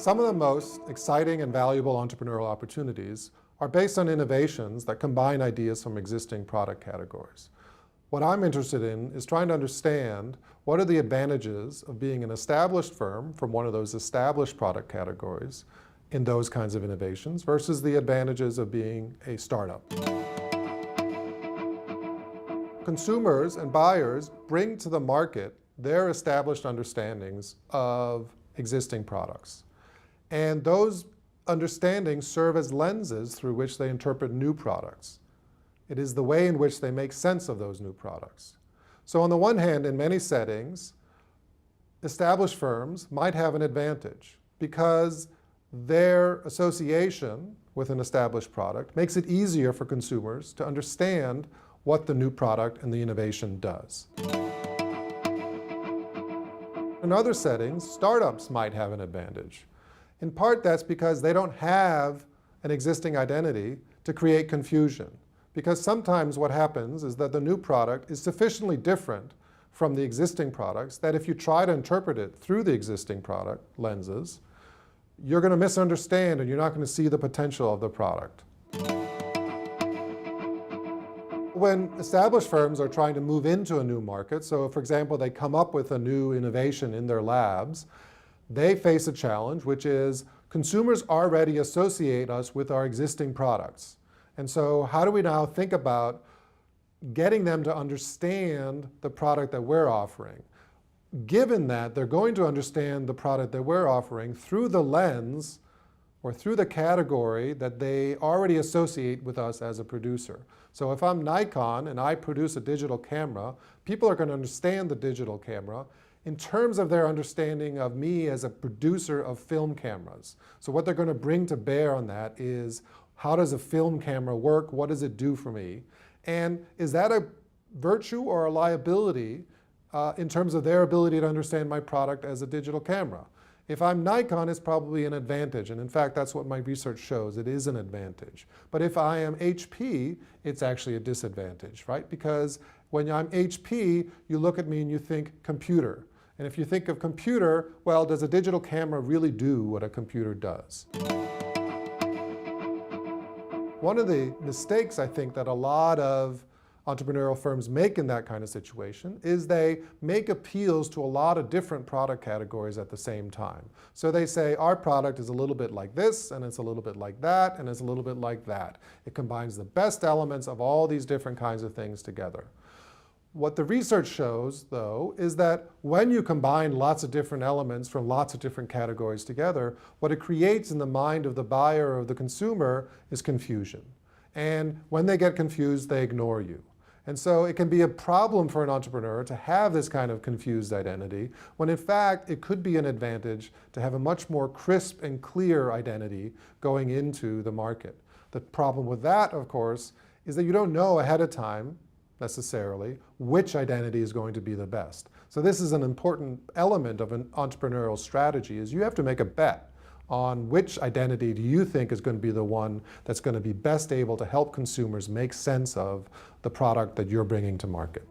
Some of the most exciting and valuable entrepreneurial opportunities are based on innovations that combine ideas from existing product categories. What I'm interested in is trying to understand what are the advantages of being an established firm from one of those established product categories in those kinds of innovations versus the advantages of being a startup. Consumers and buyers bring to the market their established understandings of existing products. And those understandings serve as lenses through which they interpret new products. It is the way in which they make sense of those new products. So on the one hand, in many settings, established firms might have an advantage because their association with an established product makes it easier for consumers to understand what the new product and the innovation does. In other settings, startups might have an advantage. In part, that's because they don't have an existing identity to create confusion. Because sometimes what happens is that the new product is sufficiently different from the existing products that if you try to interpret it through the existing product lenses, you're going to misunderstand and you're not going to see the potential of the product. When established firms are trying to move into a new market, so for example, they come up with a new innovation in their labs, they face a challenge, which is consumers already associate us with our existing products. And so how do we now think about getting them to understand the product that we're offering, given that they're going to understand the product that we're offering through the lens or through the category that they already associate with us as a producer. So if I'm Nikon and I produce a digital camera, people are going to understand the digital camera in terms of their understanding of me as a producer of film cameras. So what they're going to bring to bear on that is, how does a film camera work? What does it do for me? And is that a virtue or a liability in terms of their ability to understand my product as a digital camera? If I'm Nikon, it's probably an advantage. And in fact, that's what my research shows. It is an advantage. But if I am HP, it's actually a disadvantage, right? Because when I'm HP, you look at me and you think computer. And if you think of computer, well, does a digital camera really do what a computer does? One of the mistakes I think that a lot of entrepreneurial firms make in that kind of situation is they make appeals to a lot of different product categories at the same time. So they say, our product is a little bit like this, and it's a little bit like that, and it's a little bit like that. It combines the best elements of all these different kinds of things together. What the research shows, though, is that when you combine lots of different elements from lots of different categories together, what it creates in the mind of the buyer or the consumer is confusion. And when they get confused, they ignore you. And so it can be a problem for an entrepreneur to have this kind of confused identity, when in fact it could be an advantage to have a much more crisp and clear identity going into the market. The problem with that, of course, is that you don't know ahead of time necessarily which identity is going to be the best. So this is an important element of an entrepreneurial strategy, is you have to make a bet on which identity do you think is going to be the one that's going to be best able to help consumers make sense of the product that you're bringing to market.